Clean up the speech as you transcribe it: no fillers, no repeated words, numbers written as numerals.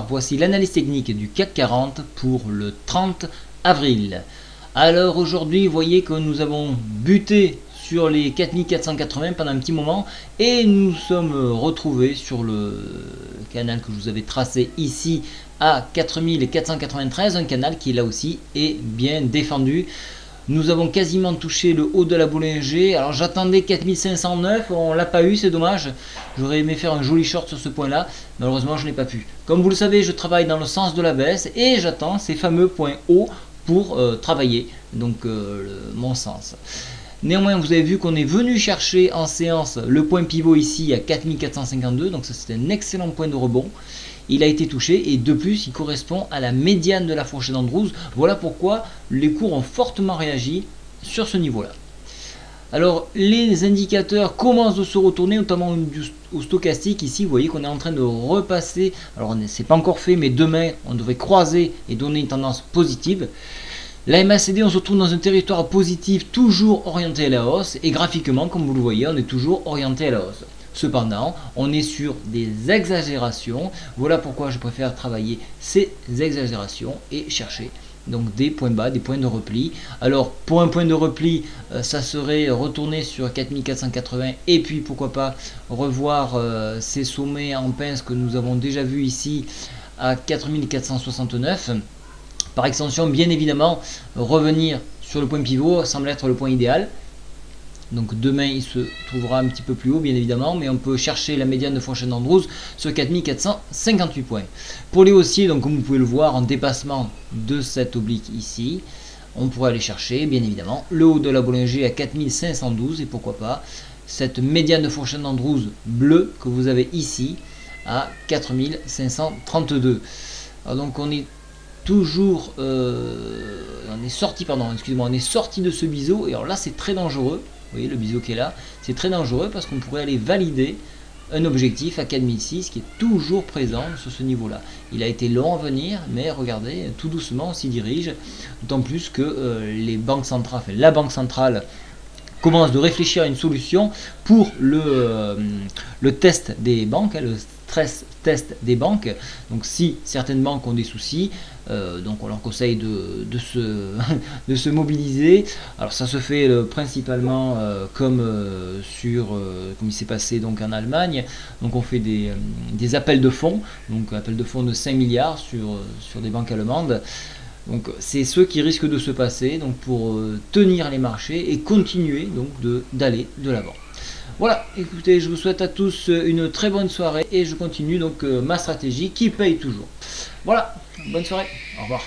Voici l'analyse technique du CAC 40 pour le 30 avril. Alors aujourd'hui, vous voyez que nous avons buté sur les 4480 pendant un petit moment et nous sommes retrouvés sur le canal que je vous avais tracé ici à 4493, un canal qui là aussi est bien défendu. Nous avons quasiment touché le haut de la Bollinger. Alors j'attendais 4509, on l'a pas eu, c'est dommage. J'aurais aimé faire un joli short sur ce point là, malheureusement je n'ai pas pu. Comme vous le savez, je travaille dans le sens de la baisse et j'attends ces fameux points hauts pour travailler donc mon sens. Néanmoins, vous avez vu qu'on est venu chercher en séance le point pivot ici à 4452, donc ça c'est un excellent point de rebond. Il a été touché et de plus il correspond à la médiane de la fourchette d'Andrews. Voilà pourquoi les cours ont fortement réagi sur ce niveau là. Alors les indicateurs commencent de se retourner, notamment au stochastique. Ici vous voyez qu'on est en train de repasser, alors c'est pas encore fait, mais demain on devrait croiser et donner une tendance positive. La MACD, on se retrouve dans un territoire positif toujours orienté à la hausse et graphiquement comme vous le voyez on est toujours orienté à la hausse. Cependant, on est sur des exagérations. Voilà pourquoi je préfère travailler ces exagérations et chercher donc des points bas, des points de repli. Alors pour un point de repli, ça serait retourner sur 4480 et puis pourquoi pas revoir ces sommets en pince que nous avons déjà vu ici à 4469. Par extension, bien évidemment, revenir sur le point pivot semble être le point idéal. Donc demain il se trouvera un petit peu plus haut bien évidemment, mais on peut chercher la médiane de fourchette d'Andrews sur 4458 points. Pour les haussiers, donc comme vous pouvez le voir en dépassement de cette oblique ici, on pourrait aller chercher bien évidemment le haut de la Bollinger à 4512 et pourquoi pas cette médiane de fourchette d'Andrews bleue que vous avez ici à 4532. Alors donc on est toujours on est sorti de ce biseau et alors là c'est très dangereux. Vous voyez le biseau qui est là, c'est très dangereux parce qu'on pourrait aller valider un objectif à 4006 qui est toujours présent sur ce niveau là. Il a été long à venir, mais regardez, tout doucement on s'y dirige, d'autant plus que les banques centrales, enfin, la banque centrale commence de réfléchir à une solution pour le test des banques, le stress test des banques. Donc si certaines banques ont des soucis, donc on leur conseille de se mobiliser. Alors ça se fait principalement comme il s'est passé donc en Allemagne. Donc on fait des appels de fonds, donc appels de fonds de 5 milliards sur des banques allemandes. Donc c'est ce qui risque de se passer donc pour tenir les marchés et continuer donc d'aller de l'avant. Voilà, écoutez, je vous souhaite à tous une très bonne soirée et je continue donc ma stratégie qui paye toujours. Voilà, bonne soirée, au revoir.